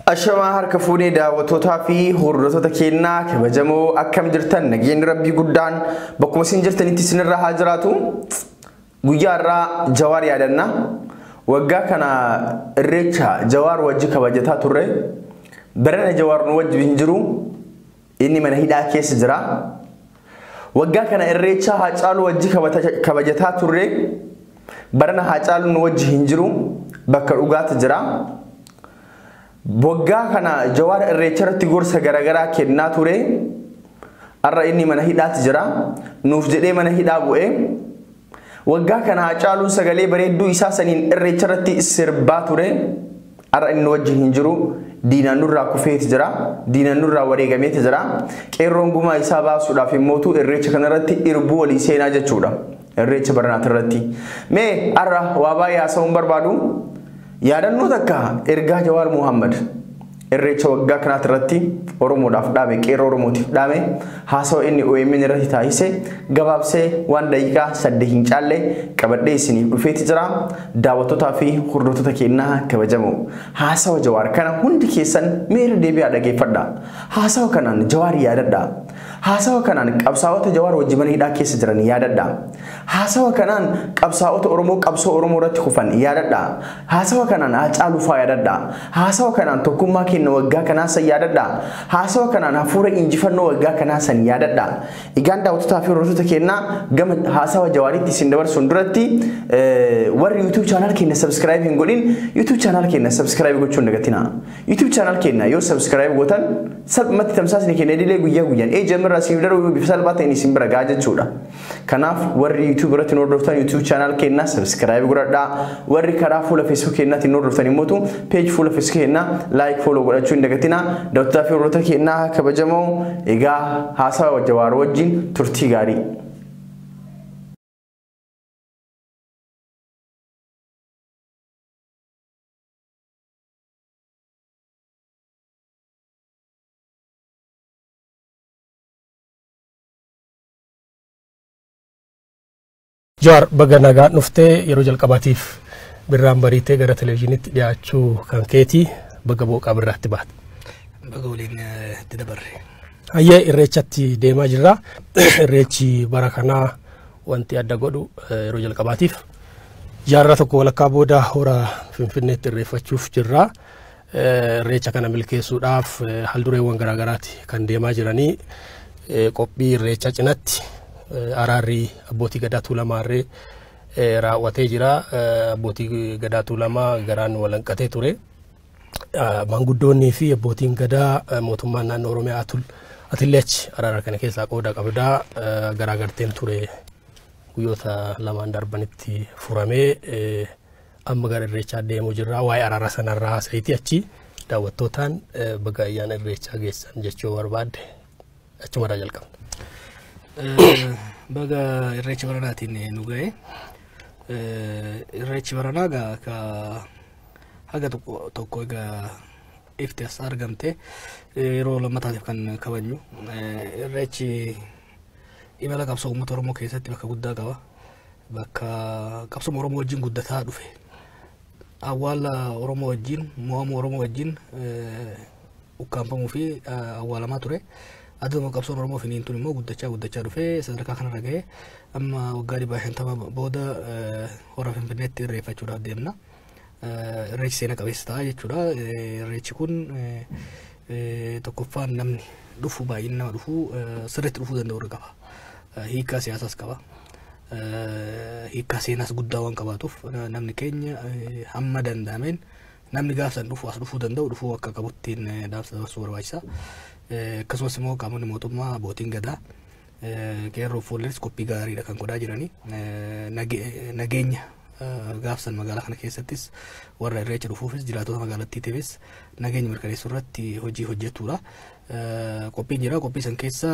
Ashama harka fuudhee daawwattootaa fi hordoftoota keenyaa kabajamoo akkam jirtan nageen rabbii guddaan bakkuma isin jirtanitti isinirra haa jiraatu. Guyyaa irraa Jawaar yaadanna. Waggaa kana irreecha Jawaar wajji kabajataa turre. Barana Jawaar nu wajji hin jiru. Inni mana hidhaa keessa jira. Waggaa kana irreecha Haacaaluu wajji kabajataa turre. Barana Haacaaluu nu wajji hin jiru. Bakka dhugaatti jira. Waggaa kana Jawaar irreecha irratti gorsa garagaraa kennaa ture. Arra inni mana hidhaatti jira. Nuuf jedhee mana hidhaa bu'ee. Waggaa kana Haacaaluu sagalee bareedduu isaa saniin irreecha irratti sirbaa ture. Arra inni wajjin hin jiru. Diinaan nurraa kufeeti jira. Diinaan nurraa wareegameeti jira. Qeerroon gumaa isaa baasuudhaaf immootu irreecha kana irratti irbuu walii seenaa jechuudha. Irreecha baranaat irratti. Mee arra waa baay'ee haasa'uun barbaadu. Yaadannoo takka ergaa Jawaar Muhammad irreecha waggaa kanaat irratti Oromoodhaaf dhaame qeerroo Oromootiif dhaame haasawa inni OMN irratti taasise gabaabsee waan daqiiqaa 8 hin caalle qabadhee isiniif dhufeeti jira. Daawwattootaa fi hordoftoota keenyaa kabajamoo haasawa Jawaar kana hundi keessan meera deebi'aa dhageeffadha. Haasawa kanaan Jawaar yaadadha. Haasawa kanaan qabsaa'ota Jawaar wajji mana hidhaa keessa jiran yaadadha. Haasawa kanaan qabsaa'ota Oromoo qabsoo Oromoo irratti kufan yaadadha. Haasawa kanaan Haacaaluu faa yaadadha. Haasawa kanaan tokkummaa keenya waggaa kanaa san yaadadha. Haasawa kanaan hafuura injifannoo waggaa kanaa san yaadadha. Egaan daawwattootaa fi hordoftoota keenyaa gama haasawa Jawaaritti isin dabarsuun duratti warri YouTube channel keenya subscribe hin godhin YouTube channel keenya subscribe gochuun dagatina. YouTube channel keenya yoo subscribe gootan salphumatti tamsaasni keenya idilee guyyaa guyyaan eejamirraa isin darbu bifa salphaatiin isin bira gahaa jechuudha. Kanaaf warri YouTube irratti nu hordoftan YouTube channel keenya subscribe godhadhaa. Warri karaa fuula Facebook keenyaatti nu hordoftan immoo page fuula Facebook keenya like follow godhachuun dagatina. Daawwattootaa fi hordoftoota keenyaa kabajamoo egaa haasawa Jawaar wajjin turtii gaarii. Jawaar baga nagaa dhuftee yeroo jalqabaatiif birraan bariitee gara televizyiniitti dhiyaachuu kan keetii baga booqaa birraatti baate. Baga waliin itti dabarre. Hayyee irreechatti deemaa jirra. Irreechi bara kanaa wanti adda godhu yeroo jalqabaatiif jaarraa tokko walakkaa booda hora Finfinneetti irreeffachuuf jirra. Irreecha kana milkeessuudhaaf haldureewwan garaagaraati kan deemaa jiranii qophii irreecha cinatti araarri abbootii gadaa Tuulamaarree raawwatee jira. Abbootii gadaa Tuulamaa garaan walanqatee ture. Manguddoonnii fi abbootiin gadaa mootummaan naannoo Oromiyaa Atillee achi araara kana keessaa qooda qabdaa garaagarteen ture guyyoota lamaan darbanitti furamee amma gara irreechaa deemuu jirra. Waa'ee araara sanarraa haasa'iitii achi daawwattootaan baga ayyaana irreechaa geessan jechuu barbaadde achumarraa jalqabna. Baga irreecha baranaatiin nu ga'e. Irreechi baranaa haga tokko egaa ifti as argamte yeroo lammataatiif kan kabajnu. Irreechi imala qabsoo uummata Oromoo keessatti bakka guddaa qaba. Bakka qabsoo Oromoo wajjin guddataa dhufe. Awwaala Oromoo wajjin mo'amuu Oromoo wajjin ukkaanfamuu fi awwaalamaa ture. Aduma qabsoon Oromoo finiin tun immoo guddachaa dhufe sadarkaa kanarra ga'e amma waggaa 50 booda hora Finfinneetti irreeffachuudhaaf deemna. Irreechi seena qabeessa ta'a jechuudha. Irreechi kun tokkoffaan namni dhufu baay'inni nama dhufu sirriitti dhufuu danda'u qaba. Hiikaa siyaasaas qaba. Hiikaa seenaas guddaa waan qabaatuuf namni keenya hamma danda'ameen namni gaafsan dhufu as dhufuu danda'u dhufuu akka qabuttiin dhaamsa dabarsuu barbaachisa. Akkasumas immoo qaamonni mootummaa abbootiin gadaa qeerroo fuullees qophii gaariidha kan godhaa jiranii. Nageenya gaafsan magaalaa kana keessattis warra irreecha dhufuufis jiraatota magaalattiitiifis nageenya mirkaneessuu irratti hojii hojjetuudha. Qophiin jira. Qophii san keessa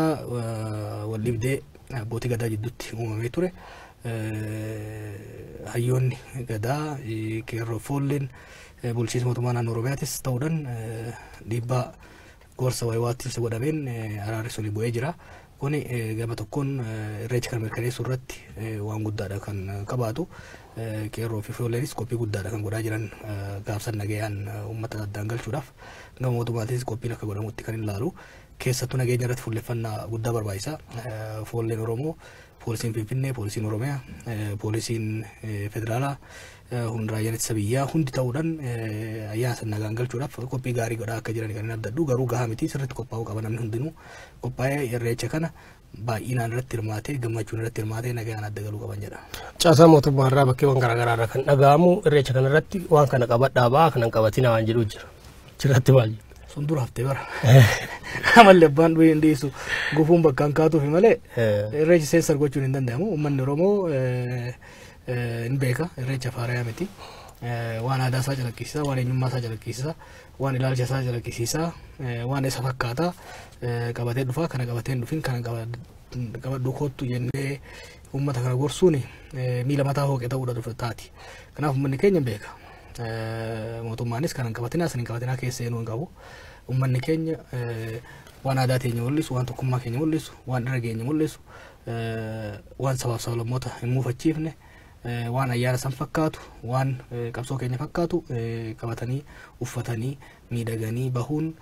waldhibdee abbootii gadaa jidduutti uumamee ture. Hayyoonni gadaa qeerroo fuulleen bulchiinsa mootummaa naannoo Oromiyaatis ta'uudhaan dhiibbaa gorsa wayiwaatti godhameen araarri suni bu'ee jira. Kuni gama tokkoon irreecha kan mirkaneessuu irratti waan guddaadha kan qabaatu. Qeerroo fi Fooleenis qophii guddaadha kan godhaa jiran gaafsan nagayaan uummata addaan galchuudhaaf gama mootummaatis qophiin akka godhamutti kan ilaalu. Keessattuu nageenya irratti fuulleffannaa guddaa barbaachisa. Foolleen Oromoo, poolisiin Finfinnee, poolisiin Oromiyaa, poolisiin Federaalaa, raayyaa ittisa biyyaa hundi ta'uudhaan ayyaana nagaan galchuudhaaf qophii gaarii godhaa akka jiran kan addadhu. Garuu gahaa miti sirriitti qophaa'uu qaba namni hundinuu qophaa'ee irreecha kana baay'inaan irratti hirmaatee gammachuun irratti hirmaatee nagaan adda galuu qaban jedha. Caasaa mootummaa irraa bakkeewwan garaagaraa irraa kan dhaga'amu irreecha kana irratti waan kana qabadhaa ba'aa kanan qabatina waan jedhu jira. Jirratti maal jedhu? Sun dura haftee bara. Amallee abbaan dhuyi hin dhiisu gufuun bakkaan kaatuufi malee irreechi seensa gochuun hin danda'amu. Uummanni Oromoo hin beeka irreecha faarayaa miti. Waan aadaa isaa calaqqisiisa, waan eenyummaa isaa calaqqisiisa, waan ilaalcha isaa calaqqisiisa, waan isa fakkaata qabatee dhufa kana qabatee hin dhufin kana qabadhu kottu jennee uummata kana gorsuun miila mataa hooqee ta'uudha dhufa taati. Kanaaf uummanni keenya hin beeka. Mootummaanis kanan qabatinaa sanin qabatinaa keessa seenuu hin qabu. Uummanni keenya waan aadaa teenya mul'isu, waan tokkummaa keenya mul'isu, waan irra keenya mul'isu, waan sabaaf sablammoota hin muufachiifne, waan ayyaana san fakkaatu, waan qabsoo keenya fakkaatu qabatanii uffatanii miidhaganii bahuun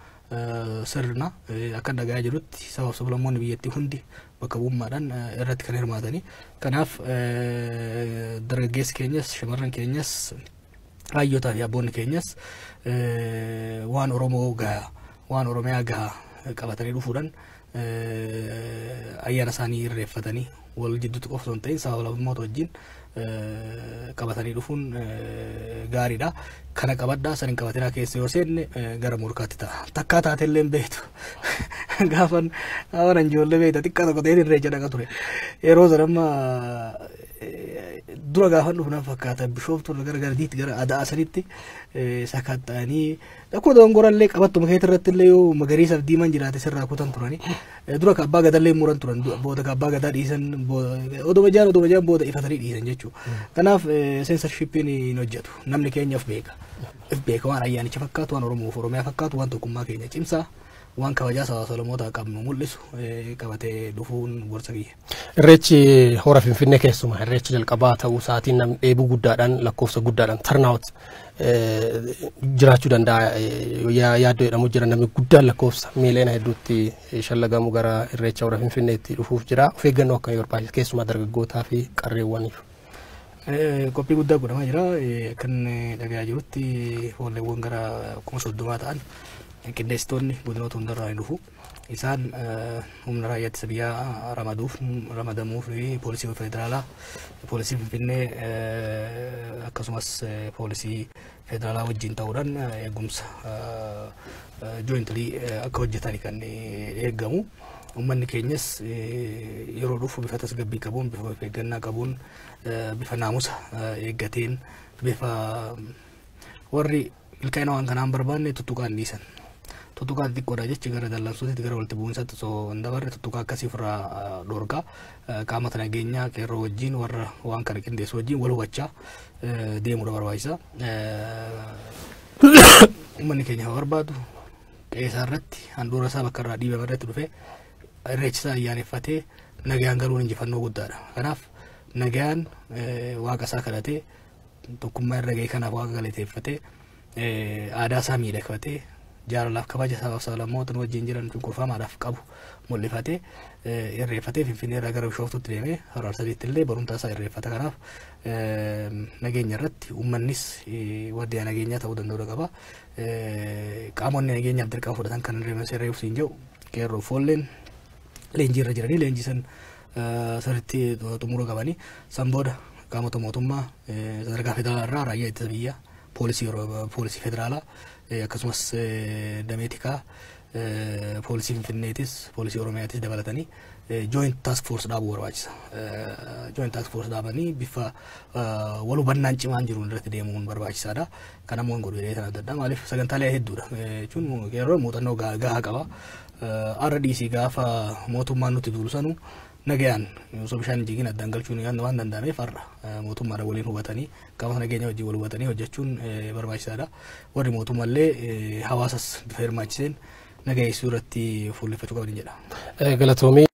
sirna akka dhagaa jirutti sabaaf sablammoonni biyyattii hundi bakka bu'ummaadhaan irratti kan hirmaatanii. Kanaaf dargaggeessi keenyas shamarran keenyas hayyotaa fi abboonni keenyas waan Oromoo gahaa waan Oromiyaa gahaa qabatanii dhufuudhaan ayyaana isaanii irreeffatanii wal jidduutti qofa osoo hin ta'in sababa lammummoota wajjin qabatanii dhufuun gaariidha. Kana qabadhaa sanin qabatinaa keessa yoo seenne gara morkaatti ta'a. Takkaa taatellee hin beektu. Gaafan ijoollee beekta xiqqaa tokko ta'een irreecha dhaqa ture. Yeroo sana amma dura gaafan dhufnaan fakkaata bishooftu gara diitti gara aadaa sanitti sakatta'anii akkuma dongorallee qabattuma keessa irratti illee yoo magariisaaf diimaan jiraate sirraa kutan turani. Dura ka abbaa gadaallee muran turan booda ka abbaa gadaa dhiisan oduma jaan booda ifatanii dhiisan jechuudha. Kanaaf seensarshiippiin hin hojjetu. Namni keenyaaf beeka. If beeka waan ayyaanicha fakkaatu, waan Oromoof Oromiyaa fakkaatu, waan tokkummaa keenya cimsaa, waan kabajaa sabaa Solomootaa qabnu mul'isu qabatee dhufuun gorsa kiyya. Irreechi hora Finfinnee keessumaa irreechi jalqabaa ta'uu isaatiin namni dheebuu guddaadhaan lakkoofsa guddaadhaan tarnaawut jiraachuu danda'a yaaddoo jedhamu jira. Namni guddaan lakkoofsa miiliyoona hedduutti shallagamu gara irreecha hora Finfinneetti dhufuuf jira. Of eeggannoo akka barbaachisa keessumaa dargaggootaa fi qarreewwaniif. Qophii guddaa godhamaa jira. Kan dhagayaa jirutti foolleewwan gara 30,000 ta'an qindeessitoonni godinoota hundarraa ni dhufu. Isaan humna raayyaa ittisa biyyaa ramadamuuf poolisii federaalaa, poolisii Finfinnee akkasumas poolisii federaalaa wajjin ta'uudhaan eegumsa jointly akka hojjetan kan eegamu. Uummanni keenyas yeroo dhufu bifa tasgabbii qabuun, bifa eeggannaa qabuun, bifa naamusa eeggateen, bifa warri ilkaa'ina waan kanaan barbaanne tuttuqaan dhiisan. Tuttuqaa xiqqoodha jechi gara dallansuutti gara walitti bu'insaatti osoo hin dabarre tuttuqaa akkasii ofirraa dhorkaa qaamota nageenyaa qeerroo wajjin warra waan kana qindeessu wajjin wal hubachaa deemuudha barbaachisa. Uummanni keenya haa barbaadu qe'ee irratti handhuura isaa bakka irraa dhiibame irratti dhufee irreecha isaa ayyaaneffatee nagaan galuun injifannoo guddaadha. Kanaaf nagaan waaqa isaa kadhatee tokkummaa irra ga'e kanaaf waaqa galateeffatee aadaa isaa miidhagfatee jaalalaaf kabaja sabaaf sablammoota wajjin jiran cunqurfamaadhaaf qabu mul'ifatee irreeffatee Finfinnee irraa gara Bishooftuutti deemee Harar Sadiitti illee barumsa isaa irreeffata. Kanaaf nageenya irratti uummannis waddee nageenyaa ta'uu danda'u qaba. Qaamonni nageenyaaf dirqama fudhatan kan irreefsi hin jiru qeerroo foolleen leenjii irra jiranii leenjii san sirriitti xumura qabanii san booda qaamota mootummaa sadarkaa federaalaa irraa raayyaa ittisa biyyaa poolisii federaalaa akkasumas dameetikaa poolisii Finfinneetis poolisii Oromiyaatis dabalatanii joint task force dhaabuu barbaachisa. Joint task force dhaabanii bifa wal hubannaan cimaan jiru irratti deemuun barbaachisaadha. Kana immoo hin godhu sana adda addaa maaliif sagantaalee hedduudha jechuun qeerroo muuxannoo gahaa qaba. RDC gaafa mootummaan nutti duulu sanu nagayaan osoo bishaan jigin addaan galchuun waan danda'ameef har'a mootummaadhaan waliin hubatanii qaamota nageenya wajjin wal hubatanii hojjechuun barbaachisaadha. Warri mootummallee hawaasas bifa hirmaachiseen nagayeessuu irratti fuulleffachuu qaban jedha. Galatoomii.